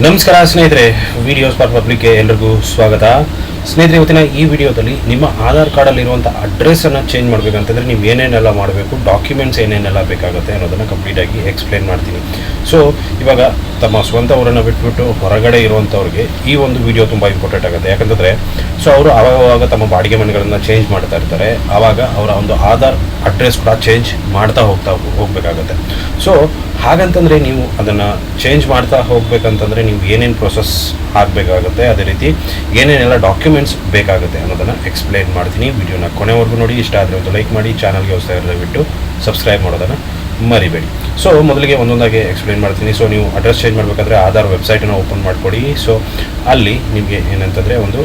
ನಮಸ್ಕಾರ ಸ್ನೇಹಿತರೆ, videos for ಪಬ್ಲಿಕ್ಗೆ ಎಲ್ರಿಗೂ ಸ್ವಾಗತ. ಸ್ನೇಹಿತರೆ, ಇವತ್ತಿನ ಈ ವಿಡಿಯೋದಲ್ಲಿ ನಿಮ್ಮ ಆಧಾರ್ ಕಾರ್ಡಲ್ಲಿರುವಂಥ ಅಡ್ರೆಸ್ಸನ್ನು ಚೇಂಜ್ ಮಾಡಬೇಕಂತಂದರೆ ನೀವು ಏನೇನೆಲ್ಲ ಮಾಡಬೇಕು, ಡಾಕ್ಯುಮೆಂಟ್ಸ್ ಏನೇನೆಲ್ಲ ಬೇಕಾಗುತ್ತೆ ಅನ್ನೋದನ್ನು ಕಂಪ್ಲೀಟಾಗಿ ಎಕ್ಸ್ಪ್ಲೇನ್ ಮಾಡ್ತೀನಿ. ಸೊ ಇವಾಗ ತಮ್ಮ ಸ್ವಂತ ಊರನ್ನು ಬಿಟ್ಬಿಟ್ಟು ಹೊರಗಡೆ ಇರುವಂಥವ್ರಿಗೆ ಈ ಒಂದು ವಿಡಿಯೋ ತುಂಬ ಇಂಪಾರ್ಟೆಂಟ್ ಆಗುತ್ತೆ. ಯಾಕಂತಂದರೆ ಸೊ ಅವರು ಆವಾಗ ತಮ್ಮ ಬಾಡಿಗೆ ಮನೆಗಳನ್ನು ಚೇಂಜ್ ಮಾಡ್ತಾ ಇರ್ತಾರೆ. ಆವಾಗ ಅವರ ಒಂದು ಆಧಾರ್ ಅಡ್ರೆಸ್ ಕೂಡ ಚೇಂಜ್ ಮಾಡ್ತಾ ಹೋಗಬೇಕಾಗುತ್ತೆ. ಸೊ ಹಾಗಂತಂದರೆ ನೀವು ಅದನ್ನು ಚೇಂಜ್ ಮಾಡ್ತಾ ಹೋಗ್ಬೇಕಂತಂದರೆ ನೀವು ಏನೇನು ಪ್ರೊಸೆಸ್ ಆಗಬೇಕಾಗುತ್ತೆ, ಅದೇ ರೀತಿ ಏನೇನೆಲ್ಲ ಡಾಕ್ಯುಮೆಂಟ್ಸ್ ಬೇಕಾಗುತ್ತೆ ಅನ್ನೋದನ್ನು ಎಕ್ಸ್ಪ್ಲೇನ್ ಮಾಡ್ತೀನಿ. ವಿಡಿಯೋನ ಕೊನೆವರೆಗೂ ನೋಡಿ. ಇಷ್ಟ ಆದರೆ ಒಂದು ಲೈಕ್ ಮಾಡಿ, ಚಾನಲ್ಗೆ ಹೊಸ ಬಿಟ್ಟು ಸಬ್ಸ್ಕ್ರೈಬ್ ಮಾಡೋದನ್ನು ಮರಿಬೇಡಿ. ಸೊ ಮೊದಲಿಗೆ ಒಂದೊಂದಾಗಿ ಎಕ್ಸ್ಪ್ಲೇನ್ ಮಾಡ್ತೀನಿ. ಸೊ ನೀವು ಅಡ್ರೆಸ್ ಚೇಂಜ್ ಮಾಡಬೇಕಾದ್ರೆ ಆಧಾರ್ ವೆಬ್ಸೈಟನ್ನು ಓಪನ್ ಮಾಡಿಕೊಡಿ. ಸೊ ಅಲ್ಲಿ ನಿಮಗೆ ಏನಂತಂದರೆ ಒಂದು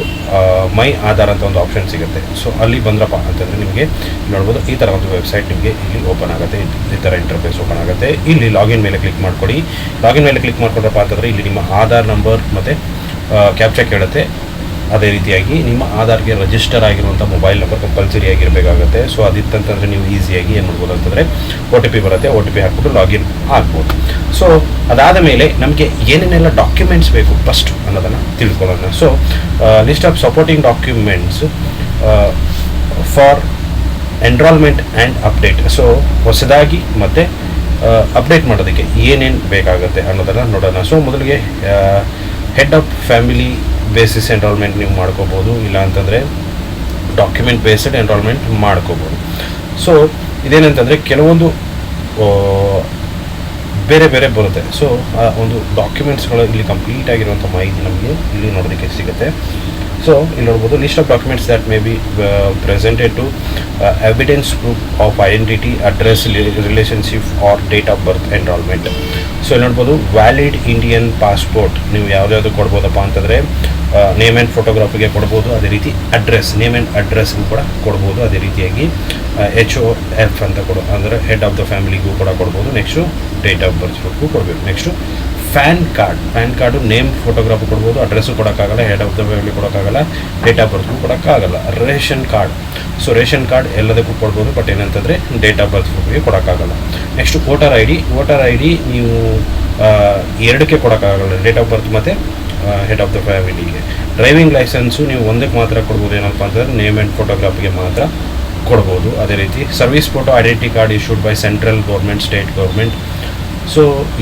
ಮೈ ಆಧಾರ್ ಅಂತ ಒಂದು ಆಪ್ಷನ್ ಸಿಗುತ್ತೆ. ಸೊ ಅಲ್ಲಿ ಬಂದ್ರಪ್ಪ ಅಂತಂದರೆ ನಿಮಗೆ ನೋಡ್ಬೋದು ಈ ಥರ ಒಂದು ವೆಬ್ಸೈಟ್ ನಿಮಗೆ ಇಲ್ಲಿ ಓಪನ್ ಆಗುತ್ತೆ. ಈ ಥರ ಇಂಟರ್ಫೇಸ್ ಓಪನ್ ಆಗುತ್ತೆ. ಇಲ್ಲಿ ಲಾಗಿನ್ ಮೇಲೆ ಕ್ಲಿಕ್ ಮಾಡಿಕೊಡಿ. ಲಾಗಿನ್ ಮೇಲೆ ಕ್ಲಿಕ್ ಮಾಡ್ಕೊಂಡ್ರಪ್ಪ ಅಂತಂದರೆ ಇಲ್ಲಿ ನಿಮ್ಮ ಆಧಾರ್ ನಂಬರ್ ಮತ್ತು ಕ್ಯಾಪ್ಚಾ ಕೇಳುತ್ತೆ. ಅದೇ ರೀತಿಯಾಗಿ ನಿಮ್ಮ ಆಧಾರ್ಗೆ ರಿಜಿಸ್ಟರ್ ಆಗಿರುವಂಥ ಮೊಬೈಲ್ ನಂಬರ್ ಕಂಪಲ್ಸರಿ ಆಗಿರಬೇಕಾಗುತ್ತೆ. ಸೊ ಅದಿತ್ತಂತಂದರೆ ನೀವು ಈಸಿಯಾಗಿ ಏನು ಮಾಡ್ಬೋದು ಅಂತಂದರೆ OTP ಬರುತ್ತೆ. OTP ಹಾಕ್ಬಿಟ್ಟು ಲಾಗಿನ್ ಆಗ್ಬೋದು. ಸೊ ಅದಾದ ಮೇಲೆ ನಮಗೆ ಏನೇನೆಲ್ಲ ಡಾಕ್ಯುಮೆಂಟ್ಸ್ ಬೇಕು ಫಸ್ಟ್ ಅನ್ನೋದನ್ನು ತಿಳ್ಕೊಳ್ಳೋಣ. So list of supporting documents for enrolment and update. So ಹೊಸದಾಗಿ ಮತ್ತು ಅಪ್ಡೇಟ್ ಮಾಡೋದಕ್ಕೆ ಏನೇನು ಬೇಕಾಗುತ್ತೆ ಅನ್ನೋದನ್ನು ನೋಡೋಣ. ಸೊ ಮೊದಲಿಗೆ head of family basis enrolment ನೀವು ಮಾಡ್ಕೋಬೋದು, ಇಲ್ಲ ಅಂತಂದರೆ ಡಾಕ್ಯುಮೆಂಟ್ ಬೇಸ್ಡ್ ಎನ್ರೋಲ್ಮೆಂಟ್ ಮಾಡ್ಕೋಬೋದು. ಸೊ ಇದೇನಂತಂದರೆ ಕೆಲವೊಂದು ಬೇರೆ ಬೇರೆ ಬರುತ್ತೆ. ಸೊ ಆ ಒಂದು ಡಾಕ್ಯುಮೆಂಟ್ಸ್ಗಳು ಇಲ್ಲಿ ಕಂಪ್ಲೀಟ್ ಆಗಿರುವಂಥ ಮಾಹಿತಿ ನಮಗೆ ಇಲ್ಲಿ ನೋಡೋದಕ್ಕೆ ಸಿಗುತ್ತೆ. ಸೊ ಇಲ್ಲಿ ನೋಡ್ಬೋದು list of documents that may be presented to evidence proof of identity, address, relationship or date of birth, enrolment. So ಇಲ್ಲಿ ನೋಡ್ಬೋದು ವ್ಯಾಲಿಡ್ ಇಂಡಿಯನ್ ಪಾಸ್ಪೋರ್ಟ್ ನೀವು ಯಾವ್ದು ಕೊಡ್ಬೋದಪ್ಪ ಅಂತಂದರೆ ನೇಮ್ ಆ್ಯಂಡ್ ಫೋಟೋಗ್ರಾಫಿಗೆ ಕೊಡ್ಬೋದು. ಅದೇ ರೀತಿ ಅಡ್ರೆಸ್, ನೇಮ್ ಆ್ಯಂಡ್ ಅಡ್ರೆಸ್ಗೂ ಕೂಡ ಕೊಡ್ಬೋದು. ಅದೇ ರೀತಿಯಾಗಿ HOF ಅಂತ ಅಂದರೆ ಹೆಡ್ ಆಫ್ ದ ಫ್ಯಾಮಿಲಿಗೂ ಕೂಡ ಕೊಡ್ಬೋದು. ನೆಕ್ಸ್ಟು ಡೇಟ್ ಆಫ್ ಬರ್ತ್ಗೂ ಕೊಡಬೇಕು. Next PAN card name photograph ಕೊಡ್ಬೋದು. ಅಡ್ರೆಸ್ಸು ಕೊಡೋಕ್ಕಾಗಲ್ಲ, ಹೆಡ್ ಆಫ್ ದ ಫ್ಯಾಮಿಲಿ ಕೊಡೋಕ್ಕಾಗಲ್ಲ, ಡೇಟ್ ಆಫ್ ಬರ್ತ್ಗೂ ಕೊಡೋಕ್ಕಾಗಲ್ಲ. Ration card, so ration card ಎಲ್ಲದಕ್ಕೂ ಕೊಡ್ಬೋದು, ಬಟ್ ಏನಂತಂದರೆ ಡೇಟ್ ಆಫ್ ಬರ್ತ್ಗೆ ಕೊಡೋಕ್ಕಾಗಲ್ಲ. ನೆಕ್ಸ್ಟು ವೋಟರ್ ಐ ಡಿ ನೀವು ಎರಡಕ್ಕೆ ಕೊಡೋಕ್ಕಾಗಲ್ಲ, ಡೇಟ್ ಆಫ್ ಬರ್ತ್ ಮತ್ತು ಹೆಡ್ ಆಫ್ ದ ಫ್ಯಾಮಿಲಿಗೆ. ಡ್ರೈವಿಂಗ್ ಲೈಸೆನ್ಸು ನೀವು ಒಂದಕ್ಕೆ ಮಾತ್ರ ಕೊಡ್ಬೋದು, ಏನಪ್ಪ ಅಂತಂದರೆ ನೇಮ್ ಆ್ಯಂಡ್ ಫೋಟೋಗ್ರಾಫಿಗೆ ಮಾತ್ರ ಕೊಡ್ಬೋದು. ಅದೇ ರೀತಿ service photo identity card issued by central government, state government. So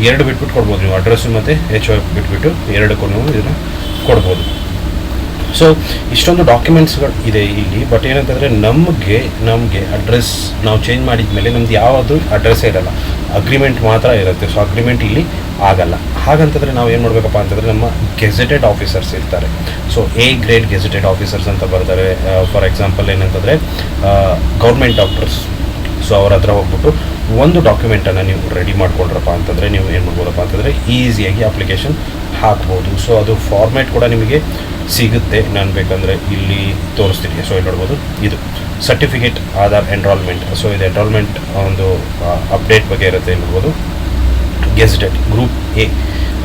ಎರಡು ಬಿಟ್ಬಿಟ್ಟು ಕೊಡ್ಬೋದು ನೀವು, ಅಡ್ರೆಸ್ಸು ಮತ್ತು HOF ಬಿಟ್ಬಿಟ್ಟು ಎರಡಕ್ಕೂ ನೀವು ಇದನ್ನು ಕೊಡ್ಬೋದು. ಸೊ ಇಷ್ಟೊಂದು ಡಾಕ್ಯುಮೆಂಟ್ಸ್ಗಳು ಇದೆ ಇಲ್ಲಿ. ಬಟ್ ಏನಂತಂದರೆ ನಮಗೆ ಅಡ್ರೆಸ್ ನಾವು ಚೇಂಜ್ ಮಾಡಿದ ಮೇಲೆ ನಮ್ದು ಯಾವುದು ಅಡ್ರೆಸ್ಸೇ ಇರಲ್ಲ, ಅಗ್ರಿಮೆಂಟ್ ಮಾತ್ರ ಇರುತ್ತೆ. ಸೊ ಅಗ್ರಿಮೆಂಟ್ ಇಲ್ಲಿ ಆಗಲ್ಲ. ಹಾಗಂತಂದರೆ ನಾವು ಏನು ಮಾಡಬೇಕಪ್ಪ ಅಂತಂದರೆ ನಮ್ಮ ಗೆಜೆಟೆಡ್ ಆಫೀಸರ್ಸ್ ಇರ್ತಾರೆ. So A grade gazetted officers ಅಂತ ಬರ್ತಾರೆ. ಫಾರ್ ಎಕ್ಸಾಂಪಲ್ ಏನಂತಂದರೆ ಗೌರ್ಮೆಂಟ್ ಡಾಕ್ಟರ್ಸ್. ಸೊ ಅವ್ರ ಹತ್ರ ಹೋಗ್ಬಿಟ್ಟು ಒಂದು ಡಾಕ್ಯುಮೆಂಟನ್ನು ನೀವು ರೆಡಿ ಮಾಡ್ಕೊಂಡ್ರಪ್ಪ ಅಂತಂದರೆ ನೀವು ಏನು ಮಾಡ್ಬೋದಪ್ಪ ಅಂತಂದರೆ ಈಸಿಯಾಗಿ ಅಪ್ಲಿಕೇಶನ್ ಹಾಕ್ಬೋದು. ಸೊ ಅದು ಫಾರ್ಮ್ಯಾಟ್ ಕೂಡ ನಿಮಗೆ ಸಿಗುತ್ತೆ. ನಾನು ಬೇಕಂದರೆ ಇಲ್ಲಿ ತೋರಿಸ್ತೀನಿ. ಸೊ ಇಲ್ಲಿ ನೋಡ್ಬೋದು, ಇದು ಸರ್ಟಿಫಿಕೇಟ್ ಆಧಾರ್ ಎನ್ರೋಲ್ಮೆಂಟ್. ಸೊ ಇದು ಎನ್ರೋಲ್ಮೆಂಟ್ ಒಂದು ಅಪ್ಡೇಟ್ ಬಗ್ಗೆ ಇರುತ್ತೆ. ನೋಡ್ಬೋದು ಗೆಜೆಟೆಡ್ ಗ್ರೂಪ್ A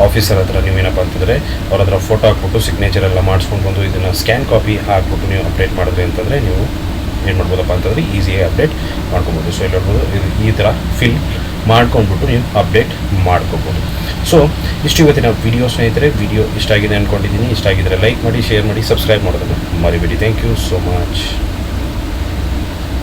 ಆಫೀಸರ್ ಹತ್ರ ನೀವೇನಪ್ಪ ಅಂತಂದರೆ ಅವ್ರ ಹತ್ರ ಫೋಟೋ ಹಾಕ್ಬಿಟ್ಟು ಸಿಗ್ನೇಚರ್ ಎಲ್ಲ ಮಾಡಿಸ್ಕೊಂಡು ಬಂದು ಇದನ್ನು ಸ್ಕ್ಯಾನ್ ಕಾಪಿ ಹಾಕ್ಬಿಟ್ಟು ನೀವು ಅಪ್ಡೇಟ್ ಮಾಡಿದ್ರಿ ಅಂತಂದರೆ ನೀವು ಏನು ಮಾಡ್ಬೋದಪ್ಪ ಅಂತಂದರೆ ಈಸಿಯಾಗಿ ಅಪ್ಡೇಟ್ ಮಾಡ್ಕೊಬೋದು. ಸೊ ಇಲ್ಲಿ ನೋಡ್ಬೋದು, ಇದು ಈ ಥರ ಫಿಲ್ ಮಾಡ್ಕೊಂಡ್ಬಿಟ್ಟು ನೀವು ಅಪ್ಡೇಟ್ ಮಾಡ್ಕೋಬೋದು. ಸೊ ಇಷ್ಟು ಇವತ್ತಿನ ವಿಡಿಯೋ ಸ್ನೇಹಿತರೆ. ವಿಡಿಯೋ ಇಷ್ಟ ಆಗಿದೆ ಅಂದ್ಕೊಂಡಿದ್ದೀನಿ. ಇಷ್ಟ ಆಗಿದ್ದರೆ ಲೈಕ್ ಮಾಡಿ, ಶೇರ್ ಮಾಡಿ, ಸಬ್ಸ್ಕ್ರೈಬ್ ಮಾಡೋದನ್ನು ಮರಿಬೇಡಿ. Thank you so much.